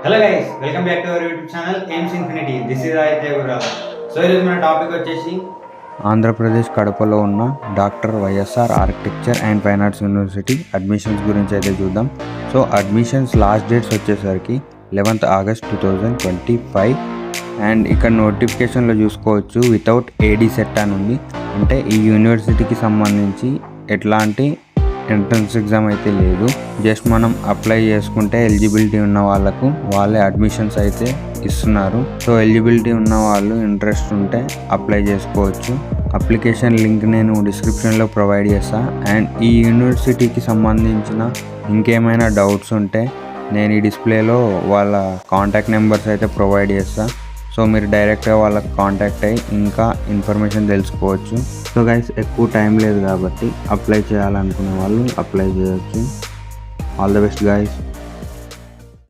Hello guys, welcome back to our YouTube channel AIIMS infinity. This is Aditya గుర్రాల. So ఈరోజు మన topic వచ్చేసి ఆంధ్రప్రదేశ్ కడపలో ఉన్న doctor YSR architecture and fine arts university admissions గురించి అయితే చూద్దాం. సో అడ్మిషన్స్ లాస్ట్ డేట్స్ వచ్చేసరికి 11th August 2025 అండ్ ఇక్కడ నోటిఫికేషన్లో చూసుకోవచ్చు వితౌట్ ఏడీ సెట్ అని ఉంది. అంటే ఈ యూనివర్సిటీకి సంబంధించి ఎట్లాంటి ఎంట్రన్స్ ఎగ్జామ్ అయితే లేదు. జస్ట్ మనం అప్లై చేసుకుంటే ఎలిజిబిలిటీ ఉన్న వాళ్ళకు వాళ్ళే అడ్మిషన్స్ అయితే ఇస్తున్నారు. సో ఎలిజిబిలిటీ ఉన్న వాళ్ళు ఇంట్రెస్ట్ ఉంటే అప్లై చేసుకోవచ్చు. అప్లికేషన్ లింక్ నేను డిస్క్రిప్షన్లో ప్రొవైడ్ చేస్తాను. అండ్ ఈ యూనివర్సిటీకి సంబంధించిన ఇంకేమైనా డౌట్స్ ఉంటే నేను ఈ డిస్ప్లేలో వాళ్ళ కాంటాక్ట్ నెంబర్స్ అయితే ప్రొవైడ్ చేస్తాను. సో మీరు డైరెక్ట్గా వాళ్ళకి కాంటాక్ట్ అయ్యి ఇంకా ఇన్ఫర్మేషన్ తెలుసుకోవచ్చు. సో గైస్, ఎక్కువ టైం లేదు కాబట్టి అప్లై చేయాలనుకునే వాళ్ళు అప్లై చేయొచ్చు. All the best guys.